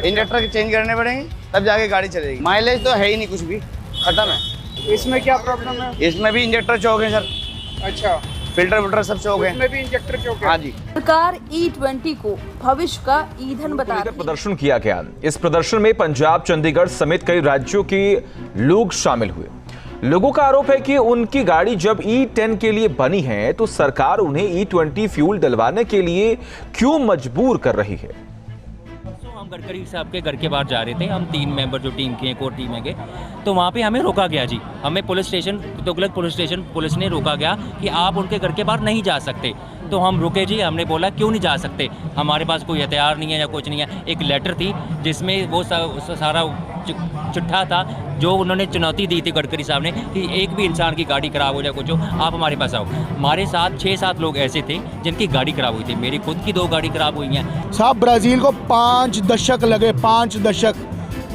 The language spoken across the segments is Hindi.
इंजेक्टर चेंज करने पड़ेंगे तब जाके गाड़ी चलेगी। माइलेज तो है ही नहीं, कुछ भी खत्म है। इसमें क्या प्रॉब्लम है? इसमें भी इंजेक्टर चौक है सर। अच्छा, फिल्टर विल्टर सब चौक है। इसमें भी इंजेक्टर चौक है। हाँ जी। सरकार E20 को भविष्य का ईंधन बता रही है। प्रदर्शन किया गया। इस प्रदर्शन में पंजाब, चंडीगढ़ समेत कई राज्यों के लोग शामिल हुए। लोगों का आरोप है कि उनकी गाड़ी जब E10 के लिए बनी है तो सरकार उन्हें E20 फ्यूल डलवाने के लिए क्यों मजबूर कर रही है। हम गडकरी साहब के घर के बाहर जा रहे थे, हम 3 मेंबर जो टीम के हैं, कोर टीम है के, तो वहाँ पे हमें रोका गया जी। हमें police station Tughlaq police station police ने रोका गया कि आप उनके घर के बाहर नहीं जा सकते। तो हम रुके जी, हमने बोला क्यों नहीं जा सकते, हमारे पास कोई हथियार नहीं है या कुछ नहीं है। एक लेटर थी जिसमें वो सारा चिट्ठा था जो उन्होंने चुनौती दी थी गडकरी साहब ने कि एक भी इंसान की गाड़ी खराब हो जाए कुछ हो, आप हमारे पास आओ। हमारे साथ 6-7 लोग ऐसे थे जिनकी गाड़ी खराब हुई थी। मेरी खुद की 2 गाड़ी खराब हुई हैं। साहब ब्राज़ील को 5 दशक लगे, 5 दशक,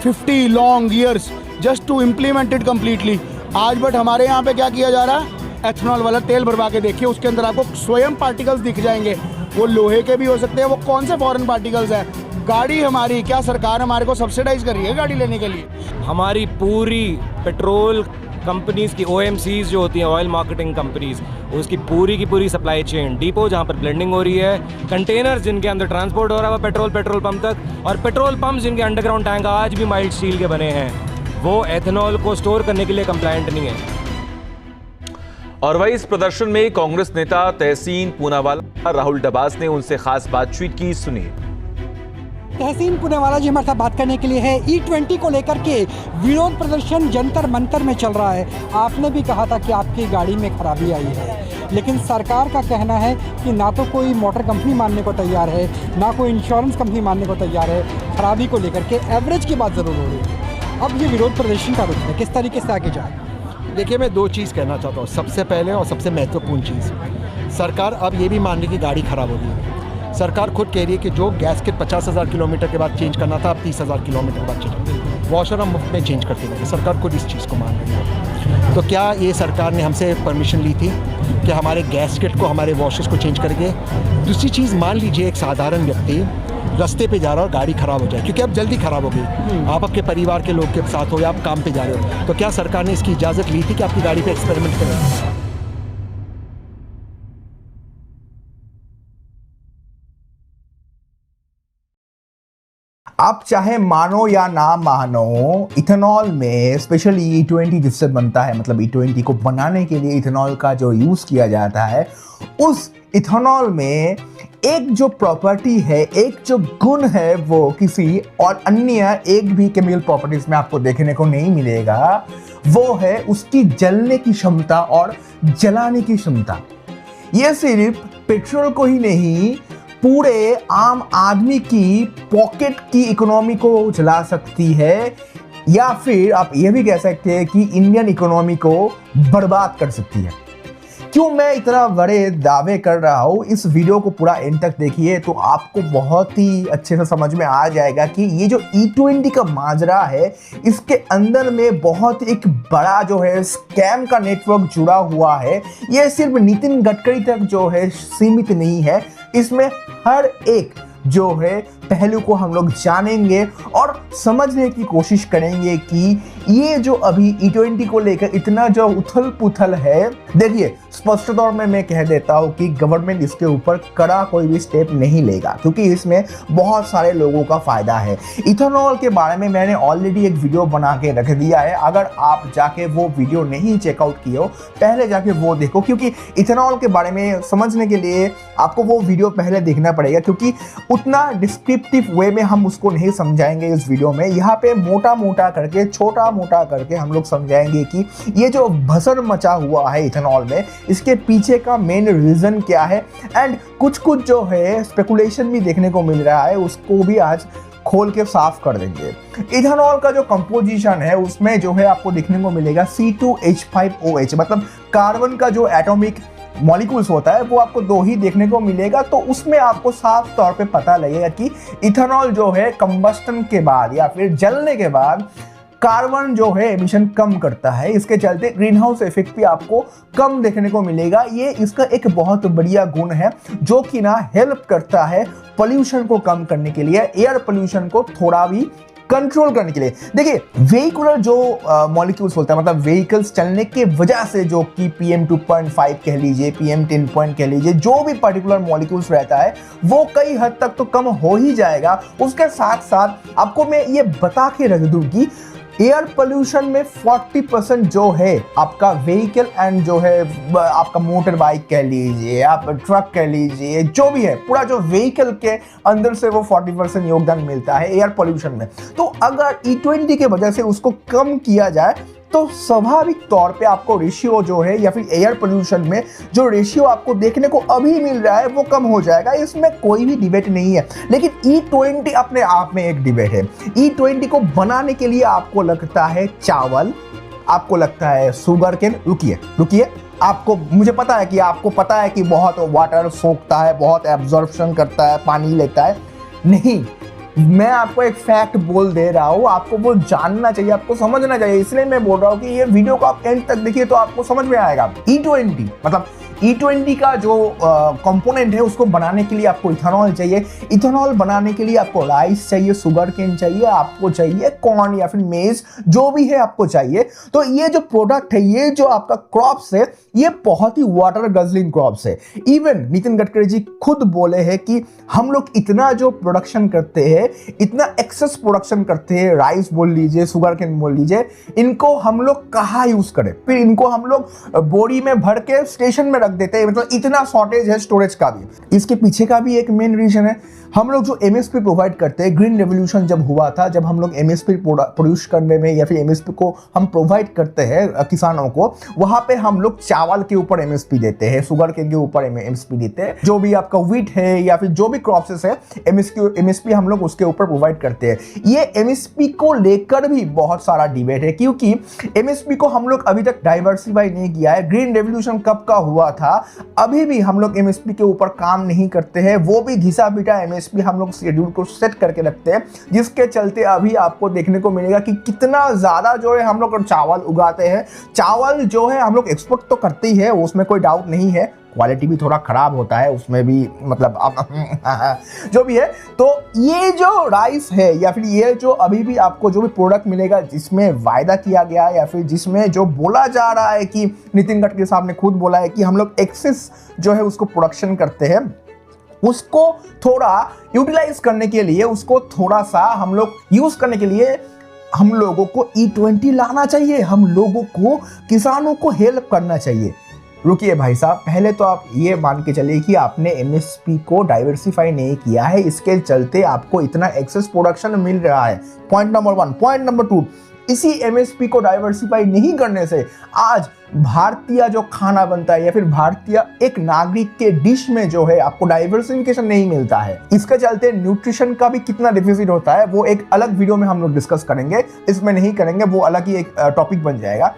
50 long years just to implement it completely. आज बट हमारे यहाँ पे क्या किया जा रहा है, एथनॉल वाला तेल भरवा के देखिए, उसके अंदर आपको स्वयं पार्टिकल्स दिख जाएंगे। वो लोहे के भी हो सकते हैं, वो कौन से फॉरेन पार्टिकल्स हैं। गाड़ी हमारी, क्या सरकार हमारे को सब्सिडाइज कर रही है गाड़ी लेने के लिए? हमारी पूरी पेट्रोल कंपनीज की OMCs जो होती हैं, ऑयल मार्केटिंग कंपनीज, उसकी पूरी की पूरी सप्लाई चेन, डिपो जहाँ पर ब्लेंडिंग हो रही है, कंटेनर जिनके अंदर ट्रांसपोर्ट हो रहा है पेट्रोल पंप तक, और पेट्रोल पंप जिनके अंडरग्राउंड टैंक आज भी माइल्ड स्टील के बने हैं, वो एथेनॉल को स्टोर करने के लिए कंप्लायंट नहीं है। और वही इस प्रदर्शन में कांग्रेस नेता तहसीन पूनावाला, राहुल डबास ने उनसे खास बातचीत की, सुनिए। तहसीन पूनावाला जी हमारे साथ बात करने के लिए है। E20 को लेकर के विरोध प्रदर्शन जंतर मंतर में चल रहा है। आपने भी कहा था कि आपकी गाड़ी में खराबी आई है, लेकिन सरकार का कहना है कि ना तो कोई मोटर कंपनी मानने को तैयार है, ना कोई इंश्योरेंस कंपनी मानने को तैयार है। खराबी को लेकर के एवरेज की बात ज़रूर हो रही है। अब ये विरोध प्रदर्शन का रुख है, किस तरीके से आगे जाए? देखिए, मैं 2 चीज़ कहना चाहता हूँ। सबसे पहले और सबसे महत्वपूर्ण चीज़, सरकार अब ये भी मान रही कि गाड़ी ख़राब हो रही है। सरकार खुद कह रही है कि जो गैसकेट 50,000 किलोमीटर के बाद चेंज करना था, अब 30,000 किलोमीटर के बाद चेंज। वॉशर हम मुफ्त में चेंज करते रहेंगे। सरकार खुद इस चीज़ को मान रही है। तो क्या ये सरकार ने हमसे परमिशन ली थी कि हमारे गैसकेट को, हमारे वॉशर्स को चेंज करेंगे? दूसरी चीज़, मान लीजिए एक साधारण व्यक्ति रास्ते पे जा रहा हो, गाड़ी ख़राब हो जाए, क्योंकि अब जल्दी ख़राब हो गई, आप आपके परिवार के लोग के साथ हो या आप काम पे जा रहे हो, तो क्या सरकार ने इसकी इजाज़त ली थी कि आपकी गाड़ी पे एक्सपेरिमेंट करें? आप चाहे मानो या ना मानो, इथेनॉल में स्पेशली E20 जिससे बनता है, मतलब E20 को बनाने के लिए इथेनॉल का जो यूज़ किया जाता है, उस इथेनॉल में एक जो प्रॉपर्टी है, एक जो गुण है, वो किसी और अन्य एक भी केमिकल प्रॉपर्टीज में आपको देखने को नहीं मिलेगा। वो है उसकी जलने की क्षमता और जलाने की क्षमता। ये सिर्फ पेट्रोल को ही नहीं, पूरे आम आदमी की पॉकेट की इकोनॉमी को जला सकती है, या फिर आप ये भी कह सकते हैं कि इंडियन इकोनॉमी को बर्बाद कर सकती है। क्यों मैं इतना बड़े दावे कर रहा हूँ, इस वीडियो को पूरा एंड तक देखिए तो आपको बहुत ही अच्छे से समझ में आ जाएगा कि ये जो E20 का माजरा है, इसके अंदर में बहुत एक बड़ा जो है स्कैम का नेटवर्क जुड़ा हुआ है। ये सिर्फ नितिन गडकरी तक जो है सीमित नहीं है, इसमें हर एक जो है पहलू को हम लोग जानेंगे और समझने की कोशिश करेंगे कि ये जो अभी E20 को लेकर इतना जो उथल पुथल है, देखिए स्पष्ट तौर में मैं कह देता हूँ कि गवर्नमेंट इसके ऊपर कड़ा कोई भी स्टेप नहीं लेगा, क्योंकि इसमें बहुत सारे लोगों का फायदा है। इथेनॉल के बारे में मैंने ऑलरेडी एक वीडियो बना के रख दिया है, अगर आप जाके वो वीडियो नहीं चेकआउट किए हो, पहले जाके वो देखो, क्योंकि इथेनॉल के बारे में समझने के लिए आपको वो वीडियो पहले देखना पड़ेगा, क्योंकि उतना डिस्क्रिप्टिव वे में हम उसको नहीं समझाएंगे इस वीडियो में। यहाँ पे मोटा मोटा करके, छोटा मोटा करके हम लोग समझाएंगे कि ये जो भसड़ मचा हुआ है इथेनॉल में, इसके पीछे का मेन रीजन क्या है, एंड कुछ कुछ जो है स्पेकुलेशन भी देखने को मिल रहा है, उसको भी आज खोल के साफ कर देंगे। इथेनॉल का जो कंपोजिशन है उसमें जो है आपको देखने को मिलेगा C2H5OH, मतलब कार्बन का जो एटॉमिक मॉलिक्यूल्स होता है वो आपको 2 ही देखने को मिलेगा। तो उसमें आपको साफ तौर पे पता लगेगा कि इथेनॉल जो है कंबस्टन के बाद या फिर जलने के बाद कार्बन जो है एमिशन कम करता है, इसके चलते ग्रीन हाउस इफेक्ट भी आपको कम देखने को मिलेगा। ये इसका एक बहुत बढ़िया गुण है जो कि ना हेल्प करता है पोल्यूशन को कम करने के लिए, एयर पोल्यूशन को थोड़ा भी कंट्रोल करने के लिए। देखिए वेहिकुलर जो मॉलिक्यूल्स होता है, मतलब व्हीकल्स चलने के वजह से जो कि PM 2.5 कह लीजिए, PM 10 पॉइंट कह लीजिए, जो भी पर्टिकुलर मॉलिक्यूल्स रहता है वो कई हद तक तो कम हो ही जाएगा। उसके साथ साथ आपको मैं ये बता के रख दूं कि एयर पोल्यूशन में 40% जो है आपका व्हीकल एंड जो है आपका मोटर बाइक कह लीजिए, आप ट्रक कह लीजिए, जो भी है पूरा जो व्हीकल के अंदर से वो 40% योगदान मिलता है एयर पोल्यूशन में। तो अगर E20 के वजह से उसको कम किया जाए तो स्वाभाविक तौर पे आपको रेशियो जो है या फिर एयर पोल्यूशन में जो रेशियो आपको देखने को अभी मिल रहा है वो कम हो जाएगा, इसमें कोई भी डिबेट नहीं है। लेकिन E20 अपने आप में एक डिबेट है। E20 को बनाने के लिए आपको लगता है चावल, आपको लगता है शुगर केन, रुकिए आपको, मुझे पता है कि आपको पता है कि बहुत वाटर सोखता है, बहुत एब्जॉर्प्शन करता है, पानी लेता है। नहीं, मैं आपको एक फैक्ट बोल दे रहा हूँ, आपको वो जानना चाहिए, आपको समझना चाहिए, इसलिए मैं बोल रहा हूँ कि ये वीडियो को आप एंड तक देखिए तो आपको समझ में आएगा। E20 मतलब E20 का जो कंपोनेंट है उसको बनाने के लिए आपको इथेनॉल चाहिए। इथेनॉल बनाने के लिए आपको राइस चाहिए, शुगर केन चाहिए, आपको चाहिए कॉर्न या फिर मेज, जो भी है आपको चाहिए। तो ये जो प्रोडक्ट है, ये जो आपका क्रॉप्स है, ये बहुत ही वाटर गजलिंग क्रॉप्स है। इवन नितिन गडकरी जी खुद बोले हैं कि हम लोग इतना जो प्रोडक्शन करते हैं, इतना एक्सेस प्रोडक्शन करते हैं, राइस बोल लीजिए, शुगर केन बोल लीजिए, इनको हम लोग कहाँ यूज करें, फिर इनको हम लोग बोरी में भर के स्टेशन में रख देते हैं। मतलब इतना शॉर्टेज है स्टोरेज का भी। इसके पीछे का भी एक मेन रीजन है, हम लोग जो MSP प्रोवाइड करते हैं, ग्रीन रेवोल्यूशन जब हुआ था, जब हम लोग MSP प्रोड्यूस करने में या फिर MSP को हम प्रोवाइड करते हैं किसानों को, वहां पे हम लोग चावल के ऊपर MSP देते हैं, शुगर केन के ऊपर MSP देते हैं, जो भी आपका व्हीट है या फिर जो भी क्रॉप्स है MSP हम लोग उसके ऊपर प्रोवाइड करते हैं। ये MSP को लेकर भी बहुत सारा डिबेट है, क्योंकि MSP को हम लोग अभी तक डाइवर्सिफाई नहीं किया है। ग्रीन रेवोल्यूशन कब का हुआ था, अभी भी हम लोग MSP के ऊपर काम नहीं करते हैं, वो भी घिसा पिटा MSP हम लोग शेड्यूल को सेट करके रखते हैं, जिसके चलते अभी आपको देखने को मिलेगा कि कितना ज्यादा जो है हम लोग चावल उगाते हैं। चावल जो है हम लोग एक्सपोर्ट तो करते ही है, उसमें कोई डाउट नहीं है, क्वालिटी भी थोड़ा खराब होता है उसमें भी, मतलब जो भी है। तो ये जो राइस है या फिर ये जो अभी भी आपको जो भी प्रोडक्ट मिलेगा, जिसमें वायदा किया गया है या फिर जिसमें जो बोला जा रहा है कि नितिन गडकरी साहब ने खुद बोला है कि हम लोग एक्सेस जो है उसको प्रोडक्शन करते हैं, उसको थोड़ा यूटिलाइज करने के लिए, उसको थोड़ा सा हम लोग यूज करने के लिए हम लोगों को E20 लाना चाहिए, हम लोगों को किसानों को हेल्प करना चाहिए। रुकिए भाई साहब, पहले तो आप ये मान के चलिए कि आपने MSP को डाइवर्सिफाई नहीं किया है, इसके चलते आपको इतना एक्सेस प्रोडक्शन मिल रहा है। Point number 1। पॉइंट नंबर 2, इसी MSP को डाइवर्सिफाई नहीं करने से आज भारतीय जो खाना बनता है या फिर भारतीय एक नागरिक के डिश में जो है आपको डाइवर्सिफिकेशन नहीं मिलता है। इसके चलते न्यूट्रिशन का भी कितना डिफिसिट होता है, वो एक अलग वीडियो में हम लोग डिस्कस करेंगे, इसमें नहीं करेंगे, वो अलग ही एक टॉपिक बन जाएगा।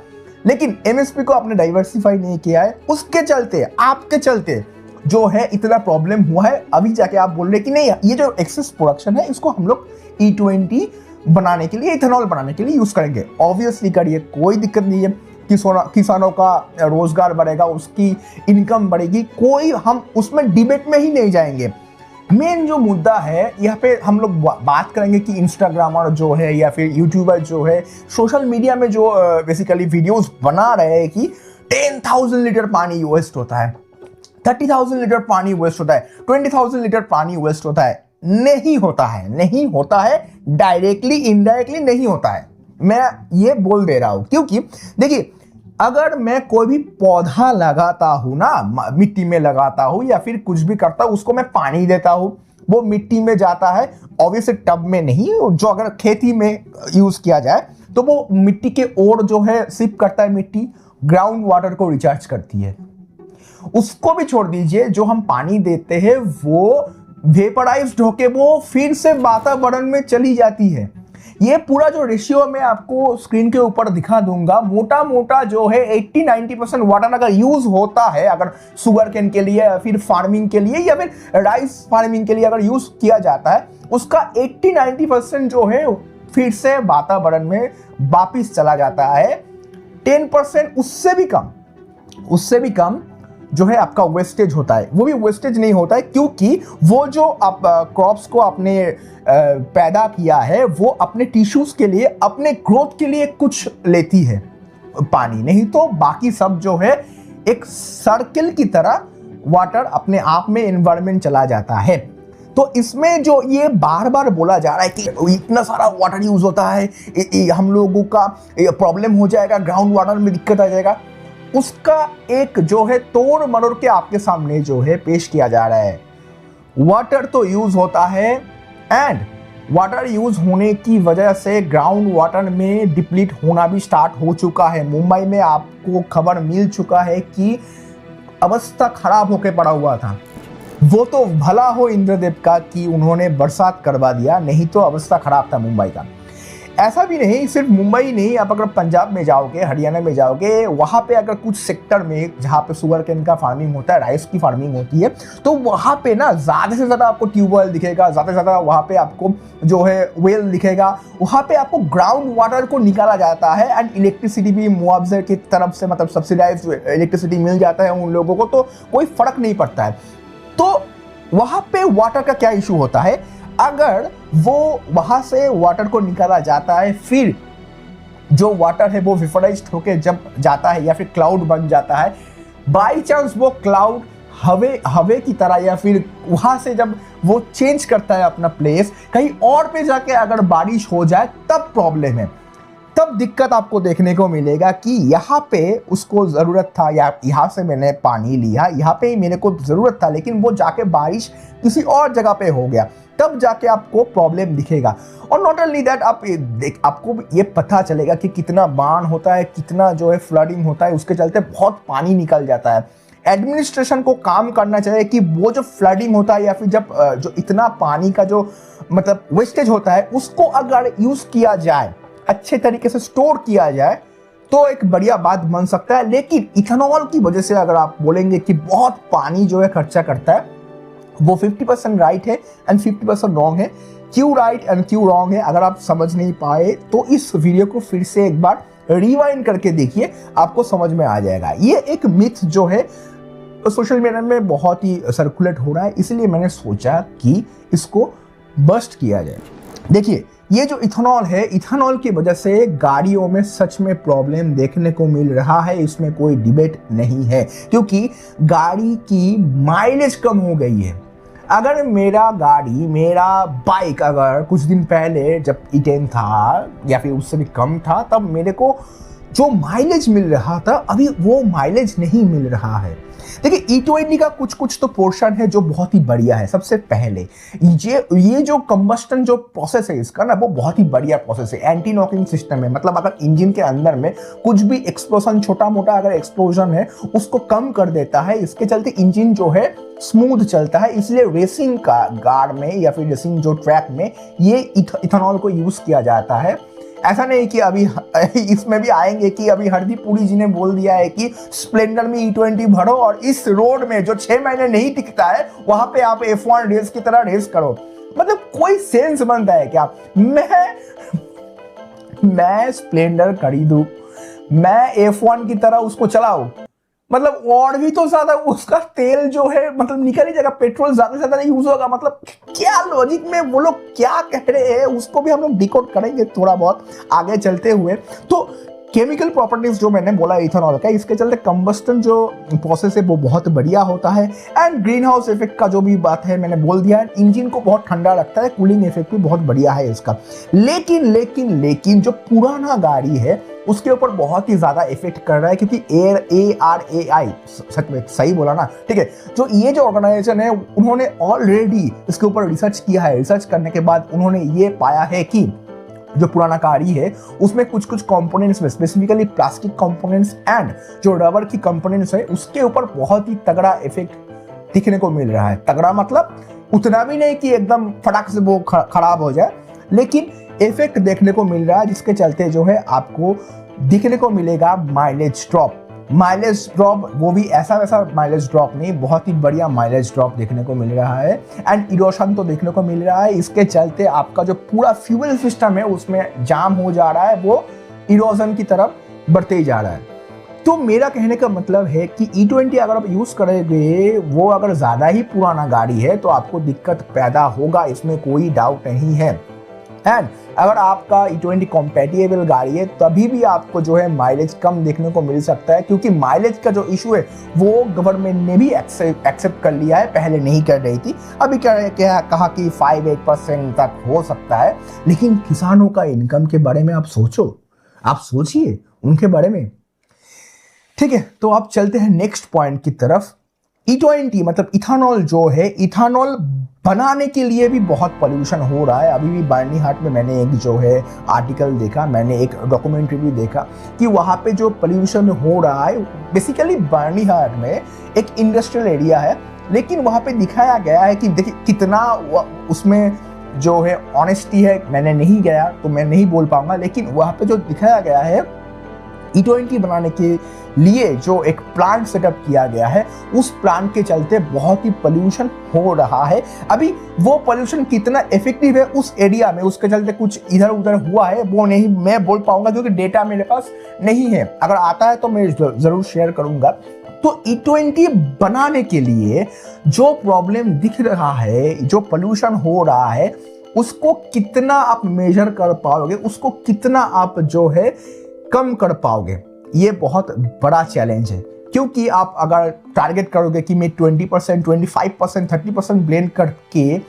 लेकिन MSP को आपने डाइवर्सिफाई नहीं किया है, उसके चलते आपके चलते जो है इतना प्रॉब्लम हुआ है। अभी जाके आप बोल रहे कि नहीं, ये जो एक्सेस प्रोडक्शन है इसको हम लोग E20 बनाने के लिए, इथेनॉल बनाने के लिए यूज करेंगे। ऑब्वियसली करिए, कोई दिक्कत नहीं है, किसानों का रोजगार बढ़ेगा, उसकी इनकम बढ़ेगी, कोई हम उसमें डिबेट में ही नहीं जाएंगे। मेन जो मुद्दा है यहाँ पे हम लोग बात करेंगे कि इंस्टाग्रामर जो है या फिर यूट्यूबर जो है, सोशल मीडिया में जो बेसिकली वीडियोस बना रहे हैं कि 10,000 लीटर पानी वेस्ट होता है, 30,000 लीटर पानी वेस्ट होता है, 20,000 लीटर पानी वेस्ट होता है। नहीं होता है, डायरेक्टली इनडायरेक्टली नहीं होता है, मैं ये बोल दे रहा हूं। क्योंकि देखिए, अगर मैं कोई भी पौधा लगाता हूं ना, मिट्टी में लगाता हूं या फिर कुछ भी करता हूं, उसको मैं पानी देता हूं, वो मिट्टी में जाता है, ऑब्वियसली टब में नहीं, जो अगर खेती में यूज किया जाए तो वो मिट्टी के ओर जो है सिप करता है, मिट्टी ग्राउंड वाटर को रिचार्ज करती है। उसको भी छोड़ दीजिए, जो हम पानी देते हैं वो वेपराइज्ड होके वो फिर से वातावरण में चली जाती है। ये पूरा जो रेशियो मैं आपको स्क्रीन के ऊपर दिखा दूंगा, मोटा मोटा जो है 80-90% वाटर अगर यूज होता है, अगर शुगर केन के लिए या फिर फार्मिंग के लिए या फिर राइस फार्मिंग के लिए अगर यूज किया जाता है, उसका 80-90% जो है फिर से वातावरण में वापिस चला जाता है। 10% उससे भी कम जो है आपका वेस्टेज होता है। वो भी वेस्टेज नहीं होता है क्योंकि वो जो आप क्रॉप्स को आपने पैदा किया है वो अपने टिश्यूज के लिए, अपने ग्रोथ के लिए कुछ लेती है पानी, नहीं तो बाकी सब जो है एक सर्किल की तरह वाटर अपने आप में एनवायरनमेंट चला जाता है। तो इसमें जो ये बार बार बोला जा रहा है कि इतना सारा वाटर यूज होता है, हम लोगों का प्रॉब्लम हो जाएगा, ग्राउंड वाटर में दिक्कत आ जाएगा, उसका एक जो है तोड़ मरोड़ के आपके सामने जो है पेश किया जा रहा है। वाटर तो यूज होता है एंड वाटर यूज होने की वजह से ग्राउंड वाटर में डिप्लीट होना भी स्टार्ट हो चुका है। मुंबई में आपको खबर मिल चुका है कि अवस्था खराब होकर पड़ा हुआ था। वो तो भला हो इंद्रदेव का कि उन्होंने बरसात करवा दिया, नहीं तो अवस्था खराब था मुंबई का। ऐसा भी नहीं, सिर्फ मुंबई नहीं, आप अगर पंजाब में जाओगे, हरियाणा में जाओगे, वहाँ पे अगर कुछ सेक्टर में जहाँ पे शुगर केन का फार्मिंग होता है, राइस की फार्मिंग होती है, तो वहाँ पे ना ज़्यादा से ज़्यादा आपको ट्यूबवेल दिखेगा, ज़्यादा से ज़्यादा वहाँ पे आपको जो है वेल दिखेगा। वहाँ पे आपको ग्राउंड वाटर को निकाला जाता है एंड इलेक्ट्रिसिटी भी मुआवजे की तरफ से, मतलब सब्सिडाइज इलेक्ट्रिसिटी मिल जाता है उन लोगों को, तो कोई फ़र्क नहीं पड़ता है। तो वहाँ पे वाटर का क्या इशू होता है, अगर वो वहां से वाटर को निकाला जाता है, फिर जो वाटर है वो वेपराइज्ड होके जब जाता है या फिर क्लाउड बन जाता है, बाय चांस वो क्लाउड हवे की तरह या फिर वहां से जब वो चेंज करता है अपना प्लेस, कहीं और पे जाके अगर बारिश हो जाए तब प्रॉब्लम है, तब दिक्कत आपको देखने को मिलेगा कि यहाँ पे उसको ज़रूरत था या यहाँ से मैंने पानी लिया, यहाँ पे ही मेरे को ज़रूरत था, लेकिन वो जाके बारिश किसी और जगह पे हो गया, तब जाके आपको प्रॉब्लम दिखेगा। और नॉट ओनली दैट, आपको ये पता चलेगा कि कितना बाढ़ होता है, कितना जो है फ्लडिंग होता है, उसके चलते बहुत पानी निकल जाता है। एडमिनिस्ट्रेशन को काम करना चाहिए कि वो जो फ्लडिंग होता है या फिर जब जो इतना पानी का जो मतलब वेस्टेज होता है, उसको अगर यूज़ किया जाए, अच्छे तरीके से स्टोर किया जाए, तो एक बढ़िया बात बन सकता है। लेकिन इथेनॉल की वजह से अगर आप बोलेंगे कि बहुत पानी जो है खर्चा करता है, वो 50% राइट है एंड 50% रॉन्ग है। क्यों राइट एंड क्यों रॉन्ग है, अगर आप समझ नहीं पाए तो इस वीडियो को फिर से एक बार रिवाइंड करके देखिए, आपको समझ में आ जाएगा। ये एक मिथ जो है सोशल मीडिया में बहुत ही सर्कुलेट हो रहा है, इसलिए मैंने सोचा कि इसको बस्ट किया जाए। देखिए, ये जो इथेनॉल है, इथेनॉल की वजह से गाड़ियों में सच में प्रॉब्लम देखने को मिल रहा है, इसमें कोई डिबेट नहीं है, क्योंकि गाड़ी की माइलेज कम हो गई है। अगर मेरा बाइक अगर कुछ दिन पहले जब E10 था या फिर उससे भी कम था, तब मेरे को जो माइलेज मिल रहा था, अभी वो माइलेज नहीं मिल रहा है। देखिए, E20 का कुछ तो पोर्शन है जो बहुत ही बढ़िया है। सबसे पहले ये जो कंबस्टन जो प्रोसेस है इसका ना, वो बहुत ही बढ़िया प्रोसेस है। एंटी नॉकिंग सिस्टम है, मतलब अगर इंजन के अंदर में कुछ भी एक्सप्लोजन, छोटा मोटा अगर एक्सप्लोजन है, उसको कम कर देता है। इसके चलते इंजन जो है स्मूथ चलता है। इसलिए रेसिंग का गाड़ में या फिर रेसिंग जो ट्रैक में ये इथेनॉल को यूज किया जाता है। ऐसा नहीं कि अभी इसमें भी आएंगे कि अभी हरदीप पुरी जी ने बोल दिया है कि स्प्लेंडर में E20 भरो और इस रोड में जो 6 महीने नहीं टिकता है वहां पे आप F1 रेस की तरह रेस करो। मतलब कोई सेंस बनता है क्या? मैं स्प्लेंडर खरीदूं, मैं F1 की तरह उसको चलाऊं, मतलब और भी तो ज्यादा उसका तेल जो है मतलब निकल ही जाएगा, पेट्रोल ज्यादा से ज्यादा यूज होगा। मतलब क्या लॉजिक में वो लोग क्या कह रहे हैं, उसको भी हम लोग डिकोड करेंगे थोड़ा बहुत आगे चलते हुए। तो केमिकल प्रॉपर्टीज जो मैंने बोला इथेनॉल का, इसके चलते कंबस्टन जो प्रोसेस है वो बहुत बढ़िया होता है। एंड ग्रीन हाउस इफेक्ट का जो भी बात है मैंने बोल दिया है, इंजन को बहुत ठंडा रखता है, कूलिंग इफेक्ट भी बहुत बढ़िया है इसका। लेकिन जो पुराना गाड़ी है उसके ऊपर बहुत ही ज्यादा इफेक्ट कर रहा है, क्योंकि ARAI, सच में सही बोला ना, ठीक है, ये जो ऑर्गेनाइजेशन है उन्होंने ऑलरेडी इसके ऊपर रिसर्च किया है। रिसर्च करने के बाद उन्होंने ये पाया है कि जो पुराना गाड़ी है उसमें कुछ कंपोनेंट्स में, स्पेसिफिकली प्लास्टिक कंपोनेंट्स एंड जो रबर की कंपोनेंट्स है, उसके ऊपर बहुत ही तगड़ा इफेक्ट दिखने को मिल रहा है। तगड़ा मतलब उतना भी नहीं कि एकदम फटाक से वो खराब हो जाए, लेकिन इफेक्ट देखने को मिल रहा है, जिसके चलते जो है आपको दिखने को मिलेगा माइलेज ड्रॉप। माइलेज ड्रॉप, वो भी ऐसा वैसा माइलेज ड्रॉप नहीं, बहुत ही बढ़िया माइलेज ड्रॉप देखने को मिल रहा है एंड इरोशन तो देखने को मिल रहा है। इसके चलते आपका जो पूरा फ्यूल सिस्टम है उसमें जाम हो जा रहा है, वो इरोजन की तरफ बढ़ते ही जा रहा है। तो मेरा कहने का मतलब है कि E20 अगर आप यूज़ करेंगे, वो अगर ज़्यादा ही पुराना गाड़ी है तो आपको दिक्कत पैदा होगा, इसमें कोई डाउट नहीं है। एंड अगर आपका E20 कॉम्पैटिबल गाड़ी है तभी भी आपको जो है माइलेज कम देखने को मिल सकता है, क्योंकि माइलेज का जो इशू है वो गवर्नमेंट ने भी एक्सेप्ट कर लिया है, पहले नहीं कर रही थी, अभी कहा कि 5-8% तक हो सकता है। लेकिन किसानों का इनकम के बारे में आप सोचो, आप सोचिए उनके बारे में। ठीक है, तो आप चलते हैं नेक्स्ट पॉइंट की तरफ। E20 मतलब इथानॉल जो है, इथानॉल बनाने के लिए भी बहुत पोल्यूशन हो रहा है। अभी भी बर्निहाट में मैंने एक जो है आर्टिकल देखा, मैंने एक डॉक्यूमेंट्री भी देखा कि वहाँ पे जो पोल्यूशन हो रहा है, बेसिकली बर्निहाट में एक इंडस्ट्रियल एरिया है, लेकिन वहाँ पे दिखाया गया है कि देखिए कितना उसमें जो है ऑनेस्टी है। मैंने नहीं गया तो मैं नहीं बोल पाऊंगा, लेकिन वहाँ पे जो दिखाया गया है E20 बनाने के लिए जो एक प्लांट सेटअप किया गया है, उस प्लांट के चलते बहुत ही पोल्यूशन हो रहा है। अभी वो पोल्यूशन कितना इफेक्टिव है उस एरिया में, उसके चलते कुछ इधर उधर हुआ है, वो नहीं मैं बोल पाऊंगा क्योंकि डेटा मेरे पास नहीं है। अगर आता है तो मैं जरूर शेयर करूंगा। तो E20 बनाने के लिए जो प्रॉब्लम दिख रहा है, जो पोल्यूशन हो रहा है, उसको कितना आप मेजर कर पाओगे, उसको कितना आप जो है कम कर पाओगे, ये बहुत बड़ा चैलेंज है। क्योंकि आप अगर टारगेट करोगे कि मैं 20%, 25%, 30% ब्लेंड करके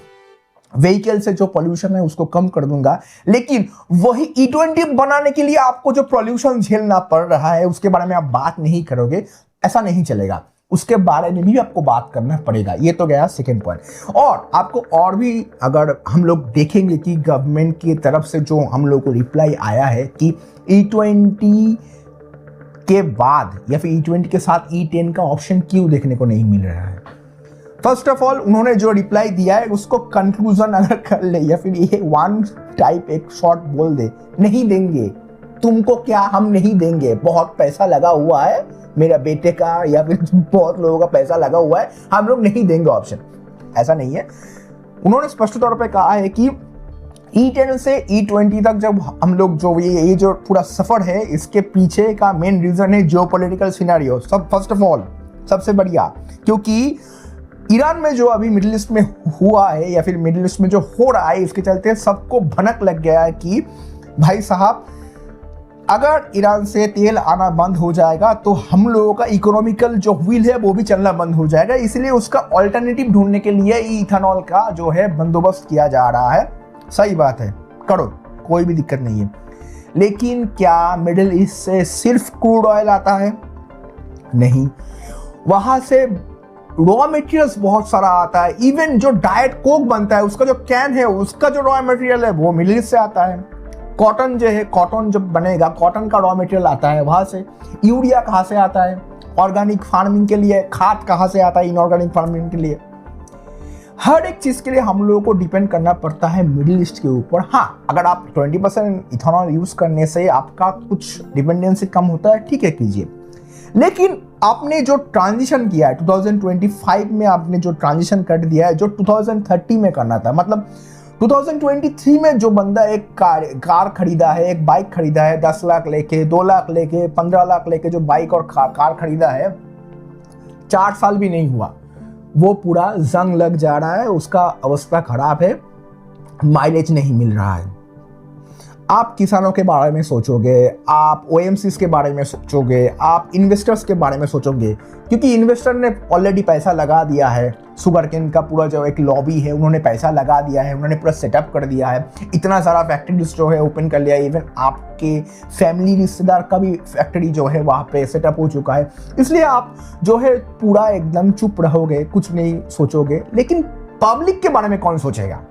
व्हीकल से जो पोल्यूशन है उसको कम कर दूंगा, लेकिन वही E20 बनाने के लिए आपको जो पोल्यूशन झेलना पड़ रहा है उसके बारे में आप बात नहीं करोगे, ऐसा नहीं चलेगा। उसके बारे में भी आपको बात करना पड़ेगा। ये तो गया सेकेंड पॉइंट। और आपको और भी अगर हम लोग देखेंगे कि गवर्नमेंट की तरफ से जो हम लोग को रिप्लाई आया है कि E20 के बाद या फिर E20 के साथ E10 का ऑप्शन क्यों देखने को नहीं मिल रहा है। फर्स्ट ऑफ ऑल उन्होंने जो रिप्लाई दिया है उसको कंक्लूजन अगर कर ले या फिर ये वन टाइप एक शॉर्ट बोल दे, नहीं देंगे तुमको, क्या हम नहीं देंगे, बहुत पैसा लगा हुआ है मेरा बेटे का या फिर बहुत लोगों का पैसा लगा हुआ है, हम लोग नहीं देंगे ऑप्शन, ऐसा नहीं है। उन्होंने स्पष्ट तौर पे कहा है कि E10 से E20 तक जब हम लोग जो ये जो पूरा सफर है, इसके पीछे का मेन रीजन है जियोपॉलिटिकल सिनेरियो। सब फर्स्ट ऑफ ऑल सबसे बढ़िया, क्योंकि ईरान में जो अभी मिडिल ईस्ट में हुआ है या फिर मिडिल ईस्ट में जो हो रहा है, इसके चलते सबको भनक लग गया है कि भाई साहब अगर ईरान से तेल आना बंद हो जाएगा तो हम लोगों का इकोनॉमिकल जो व्हील है वो भी चलना बंद हो जाएगा। इसलिए उसका ऑल्टरनेटिव ढूंढने के लिए इथेनॉल का जो है बंदोबस्त किया जा रहा है। सही बात है, करो, कोई भी दिक्कत नहीं है। लेकिन क्या मिडिल ईस्ट से सिर्फ क्रूड ऑयल आता है? नहीं, वहां से रॉ मटेरियल्स बहुत सारा आता है। इवन जो डाइट कोक बनता है उसका जो कैन है, उसका जो रॉ मटेरियल है वो मिडिल ईस्ट से आता है। कॉटन जो है, कॉटन जब बनेगा, कॉटन का रॉ मटेरियल आता है वहां से। यूरिया कहाँ से आता है? ऑर्गेनिक फार्मिंग के लिए। खाद कहाँ से आता है? इनऑर्गेनिक फार्मिंग के लिए। हर एक चीज के लिए हम लोगों को डिपेंड करना पड़ता है मिडिल ईस्ट के ऊपर। हाँ, अगर आप 20% इथेनॉल यूज करने से आपका कुछ डिपेंडेंसी कम होता है, ठीक है, कीजिए। लेकिन आपने जो ट्रांजिशन किया है 2025 में, आपने जो ट्रांजिशन कर दिया है, जो 2030 में करना था, मतलब 2023 में जो बंदा एक कार खरीदा है, एक बाइक खरीदा है 10 लाख लेके, 2 लाख लेके, 15 लाख लेके जो बाइक और कार खरीदा है, 4 साल भी नहीं हुआ, वो पूरा जंग लग जा रहा है, उसका अवस्था खराब है, माइलेज नहीं मिल रहा है। आप किसानों के बारे में सोचोगे, आप OMCs के बारे में सोचोगे, आप इन्वेस्टर्स के बारे में सोचोगे, क्योंकि इन्वेस्टर ने ऑलरेडी पैसा लगा दिया है। शुगर केन का पूरा जो एक लॉबी है, उन्होंने पैसा लगा दिया है, उन्होंने पूरा सेटअप कर दिया है, इतना सारा फैक्ट्रीज जो है ओपन कर लिया है। इवन आपके फैमिली रिश्तेदार का भी फैक्ट्री जो है वहाँ पे सेटअप हो चुका है। इसलिए आप जो है पूरा एकदम चुप रहोगे, कुछ नहीं सोचोगे। लेकिन पब्लिक के बारे में कौन सोचेगा?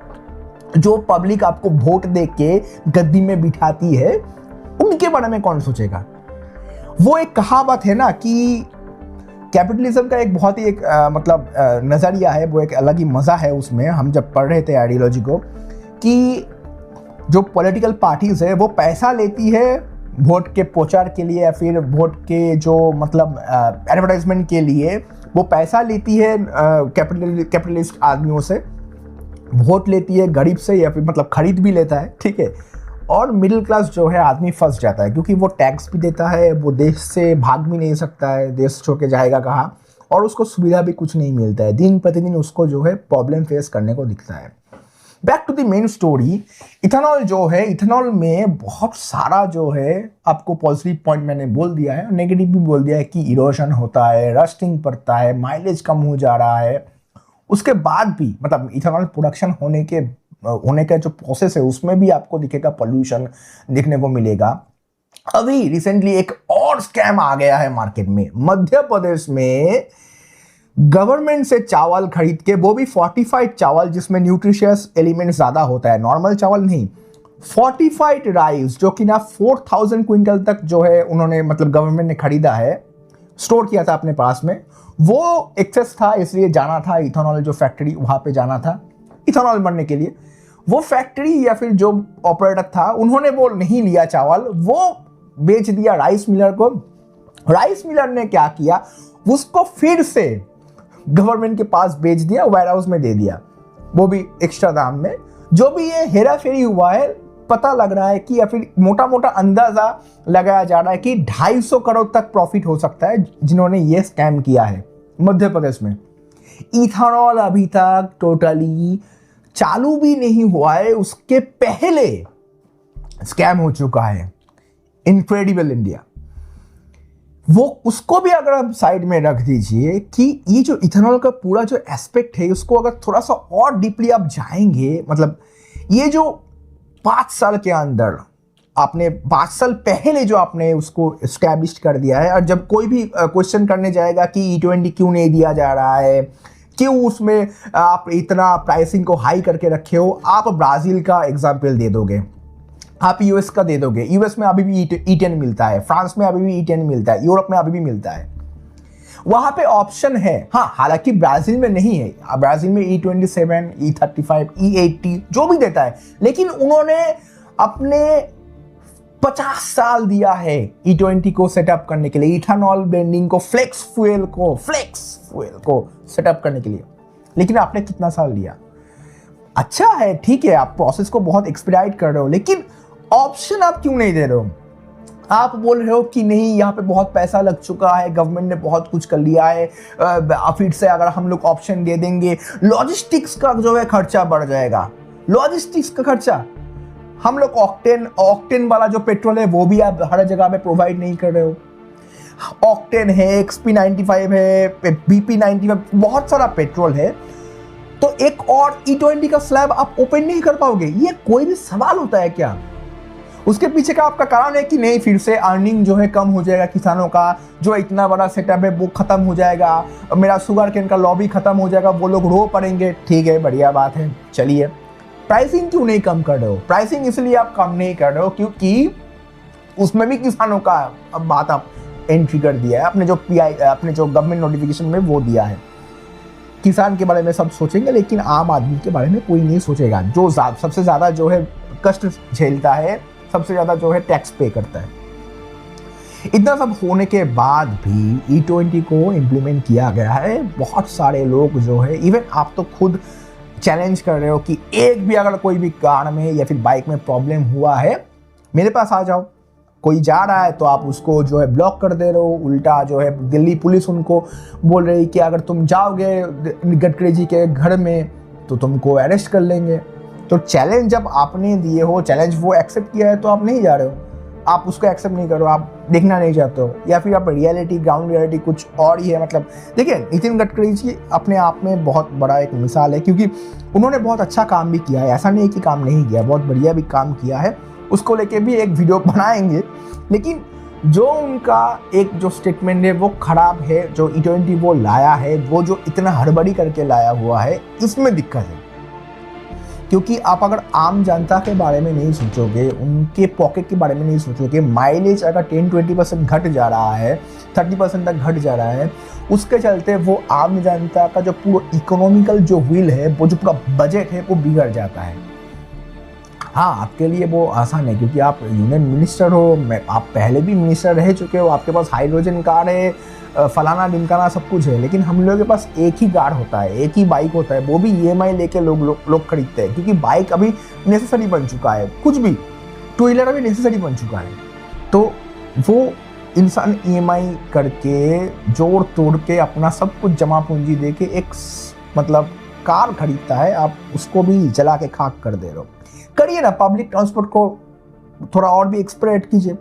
जो पब्लिक आपको वोट दे के गद्दी में बिठाती है, उनके बारे में कौन सोचेगा? वो एक कहावत है ना कि कैपिटलिज्म का एक बहुत ही एक मतलब नज़रिया है, वो एक अलग ही मज़ा है उसमें। हम जब पढ़ रहे थे आइडियोलॉजी को, कि जो पॉलिटिकल पार्टीज है वो पैसा लेती है वोट के प्रचार के लिए या फिर वोट के जो मतलब एडवर्टाइजमेंट के लिए वो पैसा लेती है कैपिटलिस्ट आदमियों से, वोट लेती है गरीब से या फिर मतलब खरीद भी लेता है, ठीक है। और मिडिल क्लास जो है आदमी फंस जाता है क्योंकि वो टैक्स भी देता है, वो देश से भाग भी नहीं सकता है, देश छोड़ के जाएगा कहाँ, और उसको सुविधा भी कुछ नहीं मिलता है, दिन प्रतिदिन उसको जो है प्रॉब्लम फेस करने को दिखता है। Back to the main story, ethanol जो है, इथेनॉल में बहुत सारा जो है आपको पॉजिटिव पॉइंट मैंने बोल दिया है, नेगेटिव भी बोल दिया है कि इरोशन होता है, रस्टिंग पड़ता है, माइलेज कम हो जा रहा है। उसके बाद भी मतलब इथेनॉल प्रोडक्शन होने का जो प्रोसेस है उसमें भी आपको दिखेगा पॉल्यूशन देखने को मिलेगा। अभी रिसेंटली एक और स्कैम आ गया है मार्केट में। मध्य प्रदेश में गवर्नमेंट से चावल खरीद के, वो भी फोर्टिफाइड चावल जिसमें न्यूट्रिशियस एलिमेंट ज्यादा होता है, नॉर्मल चावल नहीं, फोर्टिफाइड राइस जो कि ना 4000 क्विंटल तक जो है उन्होंने मतलब गवर्नमेंट ने खरीदा है, स्टोर किया था अपने पास में। वो एक्सेस था इसलिए जाना था इथेनॉल जो फैक्ट्री, वहां पे जाना था इथेनॉल बनने के लिए। वो फैक्ट्री या फिर जो ऑपरेटर था उन्होंने वो नहीं लिया चावल, वो बेच दिया राइस मिलर को। राइस मिलर ने क्या किया, उसको फिर से गवर्नमेंट के पास बेच दिया, वेयर हाउस में दे दिया, वो भी एक्स्ट्रा दाम में। जो भी ये हेरा फेरी हुआ है, पता लग रहा है कि या फिर मोटा मोटा अंदाजा लगाया जा रहा है कि 250 करोड़ तक प्रॉफिट हो सकता है जिन्होंने ये स्कैम किया है मध्य प्रदेश में। इथेनॉल अभी तक टोटली चालू भी नहीं हुआ है, उसके पहले स्कैम हो चुका है। इनक्रेडिबल इंडिया, वो उसको भी अगर आप साइड में रख दीजिए कि ये जो इथेनॉल का पूरा जो एस्पेक्ट है उसको अगर थोड़ा सा और डीपली आप जाएंगे, मतलब ये जो 5 साल के अंदर आपने 5 साल पहले जो आपने उसको एस्टैब्लिश कर दिया है, और जब कोई भी क्वेश्चन करने जाएगा कि E20 क्यों नहीं दिया जा रहा है, क्यों उसमें आप इतना प्राइसिंग को हाई करके रखे हो, आप ब्राज़ील का एग्जाम्पल दे दोगे, आप यूएस का दे दोगे। यूएस में अभी भी E10 मिलता है, फ्रांस में अभी भी E10 मिलता है, यूरोप में अभी भी मिलता है, वहां पे ऑप्शन है। हाँ, हालांकि ब्राजील में नहीं है, ब्राजील में E27, E35, E80 जो भी देता है, लेकिन उन्होंने अपने 50 साल दिया है E20 को सेटअप करने के लिए, इथेनॉल ब्लेंडिंग को, फ्लेक्स फ्यूल को सेटअप करने के लिए। लेकिन आपने कितना साल लिया? अच्छा है, ठीक है, आप प्रोसेस को बहुत एक्सपीडाइट कर रहे हो, लेकिन ऑप्शन आप क्यों नहीं दे रहे हो? आप बोल रहे हो कि नहीं, यहाँ पे बहुत पैसा लग चुका है, गवर्नमेंट ने बहुत कुछ कर लिया है, फिर से अगर हम लोग ऑप्शन दे देंगे लॉजिस्टिक्स का जो है खर्चा बढ़ जाएगा। लॉजिस्टिक्स का खर्चा, हम लोग ऑक्टेन वाला जो पेट्रोल है वो भी आप हर जगह पे प्रोवाइड नहीं कर रहे हो। ऑक्टेन है, XP95 है, BP95, बहुत सारा पेट्रोल है, तो एक और E20 का स्लैब आप ओपन नहीं कर पाओगे। ये कोई भी सवाल होता है क्या? उसके पीछे का आपका कारण है कि नहीं, फिर से अर्निंग जो है कम हो जाएगा, किसानों का जो इतना बड़ा सेटअप है वो खत्म हो जाएगा, मेरा शुगर केन का लॉबी खत्म हो जाएगा, वो लोग रो पड़ेंगे। ठीक है, बढ़िया बात है, चलिए। प्राइसिंग क्यों नहीं कम कर रहे हो? प्राइसिंग इसलिए आप कम नहीं कर रहे हो क्योंकि उसमें भी किसानों का अब बात आप एंट्री कर दिया है, अपने जो गवर्नमेंट नोटिफिकेशन में वो दिया है। किसान के बारे में सब सोचेंगे, लेकिन आम आदमी के बारे में कोई नहीं सोचेगा, जो सबसे ज़्यादा जो है कष्ट झेलता है, सबसे ज़्यादा जो है टैक्स पे करता है। इतना सब होने के बाद भी E20 को इम्प्लीमेंट किया गया है। बहुत सारे लोग जो है, इवन आप तो खुद चैलेंज कर रहे हो कि एक भी अगर कोई भी कार में या फिर बाइक में प्रॉब्लम हुआ है, मेरे पास आ जाओ। कोई जा रहा है तो आप उसको जो है ब्लॉक कर दे रहे हो। उल्टा जो है दिल्ली पुलिस उनको बोल रही कि अगर तुम जाओगे गडकरी जी के घर में तो तुमको अरेस्ट कर लेंगे। तो चैलेंज जब आपने दिए हो, चैलेंज वो एक्सेप्ट किया है, तो आप नहीं जा रहे हो, आप उसको एक्सेप्ट नहीं करो, आप देखना नहीं चाहते हो, या फिर आप रियलिटी, ग्राउंड रियलिटी कुछ और ही है। मतलब देखिए, नितिन गडकरी जी अपने आप में बहुत बड़ा एक मिसाल है, क्योंकि उन्होंने बहुत अच्छा काम भी किया है, ऐसा नहीं कि काम नहीं किया, बहुत बढ़िया भी काम किया है। उसको लेके भी एक वीडियो बनाएंगे, लेकिन जो उनका एक जो स्टेटमेंट है वो खराब है। जो E20 वो लाया है, वो जो इतना हड़बड़ी करके लाया हुआ है, इसमें दिक्कत है। क्योंकि आप अगर आम जनता के बारे में नहीं सोचोगे, उनके पॉकेट के बारे में नहीं सोचोगे, माइलेज अगर 10-20% घट जा रहा है, 30% तक घट जा रहा है, उसके चलते वो आम जनता का जो पूरा इकोनॉमिकल जो व्हील है, वो जो पूरा बजट है, वो बिगड़ जाता है। हाँ, आपके लिए वो आसान है क्योंकि आप यूनियन मिनिस्टर हो, आप पहले भी मिनिस्टर रह चुके हो, आपके पास हाइड्रोजन कार है, फलाना ढिमकाना सब कुछ है। लेकिन हम लोगों के पास एक ही कार होता है, एक ही बाइक होता है, वो भी EMI लेके लोग खरीदते हैं क्योंकि बाइक अभी नेसेसरी बन चुका है, कुछ भी टू व्हीलर अभी नेसेसरी बन चुका है। तो वो इंसान EMI करके जोड़ तोड़ के अपना सब कुछ जमा पूंजी दे के एक मतलब कार खरीदता है, आप उसको भी जला के खाक कर दे रहे हो। करिए ना, पब्लिक ट्रांसपोर्ट को थोड़ा और भी एक्सप्लोरेट कीजिए,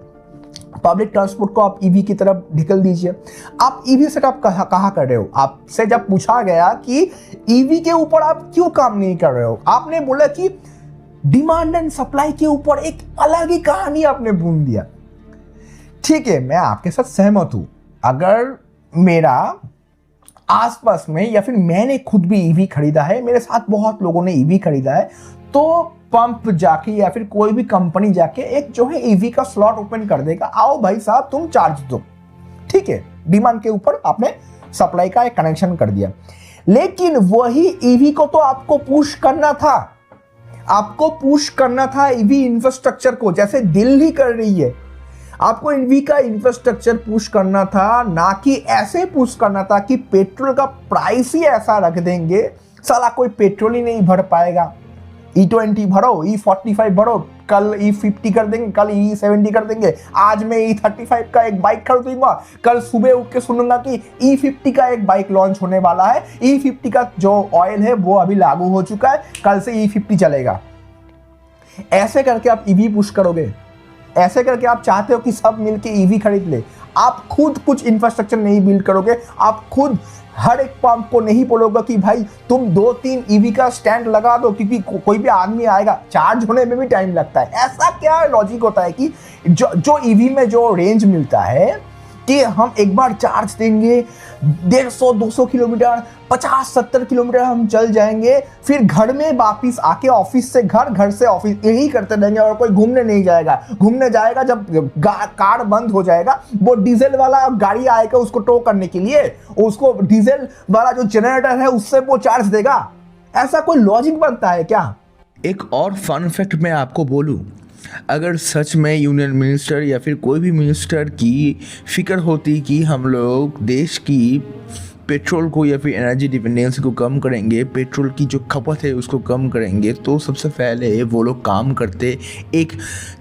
पब्लिक ट्रांसपोर्ट को आप EV की तरफ ढिकल दीजिए। आप EV सेटअप कहाँ कर रहे हो? आपसे जब पूछा गया कि EV के ऊपर आप क्यों काम नहीं कर रहे हो, आपने बोला कि डिमांड एंड सप्लाई के ऊपर एक अलग ही कहानी आपने बुन दिया। ठीक है, मैं आपके साथ सहमत हूं। अगर मेरा आसपास में या फिर मैंने खुद भी EV खरीदा है, मेरे साथ बहुत लोगों ने EV खरीदा है, तो पंप जाके या फिर कोई भी कंपनी जाके एक जो है EV का स्लॉट ओपन कर देगा, आओ भाई साहब तुम चार्ज दो। ठीक है, डिमांड के ऊपर आपने सप्लाई का एक कनेक्शन कर दिया। लेकिन वही EV को तो आपको पुश करना था, आपको पुश करना था EV इंफ्रास्ट्रक्चर को, जैसे दिल्ली कर रही है। आपको EV का इंफ्रास्ट्रक्चर पुश करना था, ना कि ऐसे पुश करना था कि पेट्रोल का प्राइस ही ऐसा रख देंगे साला कोई पेट्रोल ही नहीं भर पाएगा। E20 भरो, E45 भरो, कल E50 कर देंगे, कल E70 कर देंगे, आज मैं E35 का एक बाइक खरीदूंगा, कल सुबह उठ के सुनूंगा कि E50 का एक बाइक लॉन्च होने वाला है, E50 का जो ऑयल है वो अभी लागू हो चुका है, कल से E50 चलेगा। ऐसे करके आप EV पुश करोगे, ऐसे करके आप चाहते हो कि सब मिलके EV खरीद ले। आप खुद कुछ इंफ्रास्ट्रक्चर नहीं बिल्ड करोगे, आप खुद हर एक पंप को नहीं बोलोगे कि भाई तुम 2-3 EV का स्टैंड लगा दो क्योंकि कोई भी आदमी आएगा, चार्ज होने में भी टाइम लगता है। ऐसा क्या लॉजिक होता है कि जो EV में जो रेंज मिलता है कि हम एक बार चार्ज देंगे 150-200 किलोमीटर, 50-70 किलोमीटर हम चल जाएंगे, फिर घर में वापिस आके ऑफिस से घर, घर से ऑफिस, यही करते रहेंगे और कोई घूमने नहीं जाएगा। घूमने जाएगा जब कार बंद हो जाएगा, वो डीजल वाला गाड़ी आएगा उसको टो करने के लिए, उसको डीजल वाला जो जनरेटर है उससे वो चार्ज देगा। ऐसा कोई लॉजिक बनता है क्या? एक और फन फैक्ट मैं आपको बोलूं, अगर सच में यूनियन मिनिस्टर या फिर कोई भी मिनिस्टर की फिक्र होती कि हम लोग देश की पेट्रोल को या फिर एनर्जी डिपेंडेंसी को कम करेंगे, पेट्रोल की जो खपत है उसको कम करेंगे, तो सबसे पहले वो लोग काम करते एक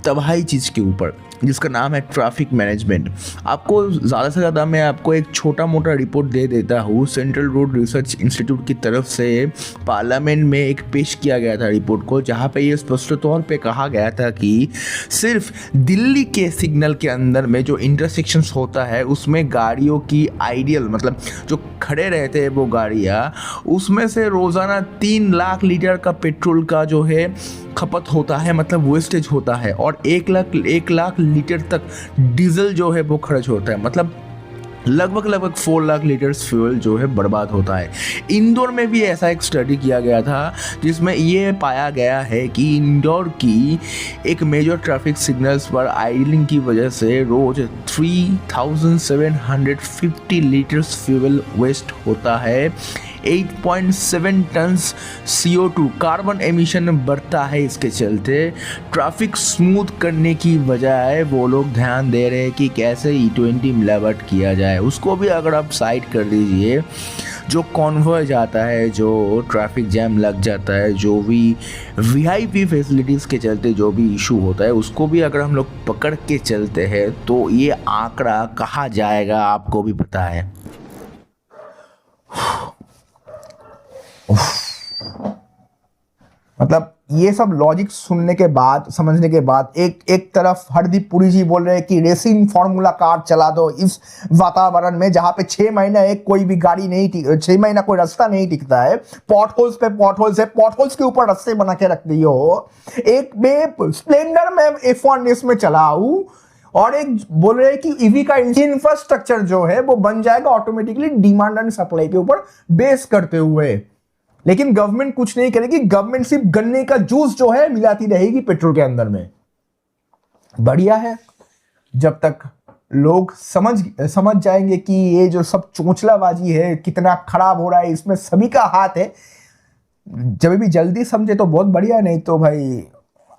तबाही चीज़ के ऊपर जिसका नाम है ट्रैफिक मैनेजमेंट। आपको ज़्यादा से ज़्यादा मैं आपको एक छोटा मोटा रिपोर्ट दे देता हूँ। सेंट्रल रोड रिसर्च इंस्टीट्यूट की तरफ से पार्लियामेंट में एक पेश किया गया था रिपोर्ट को, जहाँ पे ये स्पष्ट तौर पे कहा गया था कि सिर्फ दिल्ली के सिग्नल के अंदर में जो इंटरसेक्शंस होता है उसमें गाड़ियों की आइडियल मतलब जो खड़े रहते हैं वो गाड़ियाँ, उसमें से रोज़ाना 3 लाख लीटर का पेट्रोल का जो है खपत होता है, मतलब वेस्टेज होता है, और 1 लाख लीटर तक डीजल जो है वो खर्च होता है, मतलब लगभग 4 लाख लीटर्स फ्यूल जो है बर्बाद होता है। इंदौर में भी ऐसा एक स्टडी किया गया था जिसमें ये पाया गया है कि इंदौर की एक मेजर ट्रैफिक सिग्नल्स पर आइडलिंग की वजह से रोज 3750 लीटर्स फ्यूल वेस्ट होता है। 8.7 टन्स CO2 कार्बन एमिशन बढ़ता है। इसके चलते ट्रैफिक स्मूथ करने की बजाय वो लोग ध्यान दे रहे हैं कि कैसे E20 मिलावट किया जाए। उसको भी अगर आप साइड कर दीजिए, जो कॉन्वॉय जाता है, जो ट्रैफिक जैम लग जाता है, जो भी VIP फैसिलिटीज़ के चलते जो भी इशू होता है, उसको भी अगर हम लोग पकड़ के चलते हैं तो ये आंकड़ा कहाँ जाएगा आपको भी पता है। मतलब ये सब लॉजिक सुनने के बाद, समझने के बाद, एक तरफ हरदीप पुरी जी बोल रहे हैं कि रेसिंग फार्मूला कार चला दो इस वातावरण में जहां पे 6 महीना एक कोई भी गाड़ी नहीं 6 महीना कोई रास्ता नहीं टिकता है, पॉटहोल्स पे पॉटहोल्स है, पॉटहोल्स के ऊपर रास्ते बना के रख दिए हो। एक में स्प्लेंडर में F1 रेस में चलाऊं और एक बोल रहे हैं कि ईवी का इंफ्रास्ट्रक्चर जो है वो बन जाएगा ऑटोमेटिकली डिमांड एंड सप्लाई के ऊपर बेस करते हुए। लेकिन गवर्नमेंट कुछ नहीं करेगी, गवर्नमेंट सिर्फ गन्ने का जूस जो है मिलाती रहेगी पेट्रोल के अंदर में। बढ़िया है, जब तक लोग समझ जाएंगे कि ये जो सब चोंचलाबाजी है कितना खराब हो रहा है, इसमें सभी का हाथ है, जब भी जल्दी समझे तो बहुत बढ़िया, नहीं तो भाई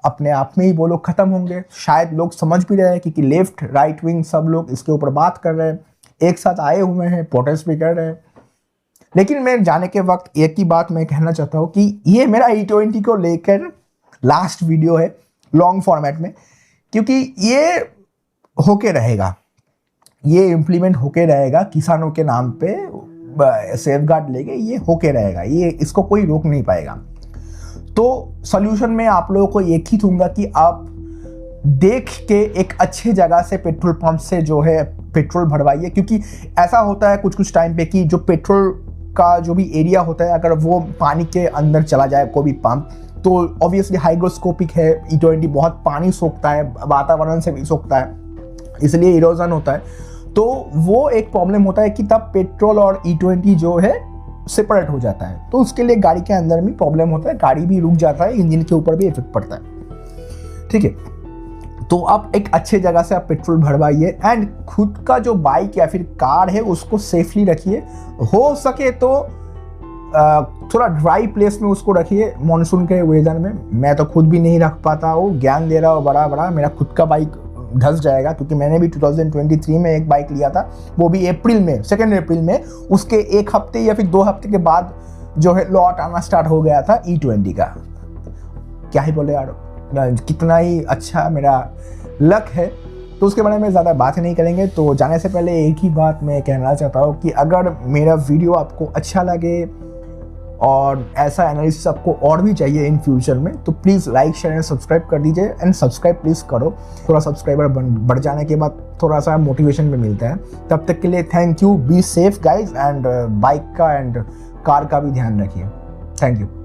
अपने आप में ही वो लोग ख़त्म होंगे। शायद लोग समझ भी रहे हैं कि लेफ्ट राइट विंग सब लोग इसके ऊपर बात कर रहे हैं, एक साथ आए हुए हैं, प्रोटेस्ट भी कर रहे हैं। लेकिन मैं जाने के वक्त एक ही बात मैं कहना चाहता हूँ कि ये मेरा E20 को लेकर लास्ट वीडियो है लॉन्ग फॉर्मेट में, क्योंकि ये होके रहेगा, ये इम्प्लीमेंट होके रहेगा किसानों के नाम पे सेफगार्ड लेके, ये होके रहेगा, ये इसको कोई रोक नहीं पाएगा। तो सॉल्यूशन में आप लोगों को एक ही दूंगा कि आप देख के एक अच्छे जगह से पेट्रोल पंप से जो है पेट्रोल भरवाइए, क्योंकि ऐसा होता है कुछ टाइम पे कि जो पेट्रोल का जो भी एरिया होता है अगर वो पानी के अंदर चला जाए कोई भी पंप, तो ऑब्वियसली हाइग्रोस्कोपिक है, E20 बहुत पानी सोखता है, वातावरण से भी सोखता है, इसलिए इरोजन होता है। तो वो एक प्रॉब्लम होता है कि तब पेट्रोल और E20 जो है सेपरेट हो जाता है, तो उसके लिए गाड़ी के अंदर भी प्रॉब्लम होता है, गाड़ी भी रुक जाता है, इंजन के ऊपर भी इफेक्ट पड़ता है। ठीक है, तो आप एक अच्छे जगह से आप पेट्रोल भरवाइए एंड खुद का जो बाइक या फिर कार है उसको सेफली रखिए। हो सके तो थोड़ा ड्राई प्लेस में उसको रखिए मॉनसून के वेदर में। मैं तो खुद भी नहीं रख पाता हूँ, ज्ञान दे रहा हूँ बड़ा, मेरा खुद का बाइक धस जाएगा, क्योंकि मैंने भी 2023 में एक बाइक लिया था, वो भी अप्रैल में, 2 अप्रैल में, उसके 1 हफ्ते या फिर 2 हफ्ते के बाद जो है लॉट आना स्टार्ट हो गया था E20 का। क्या ही बोले यार, कितना ही अच्छा मेरा लक है। तो उसके बारे में ज़्यादा बात नहीं करेंगे। तो जाने से पहले एक ही बात मैं कहना चाहता हूँ कि अगर मेरा वीडियो आपको अच्छा लगे और ऐसा एनालिसिस आपको और भी चाहिए इन फ्यूचर में, तो please like share and subscribe कर दीजिए एंड सब्सक्राइब प्लीज़ करो। थोड़ा सब्सक्राइबर बढ़ जाने के बाद थोड़ा सा मोटिवेशन भी मिलता है। तब तक के लिए thank you, be safe guys, and bike का एंड कार का भी ध्यान रखिए। Thank you.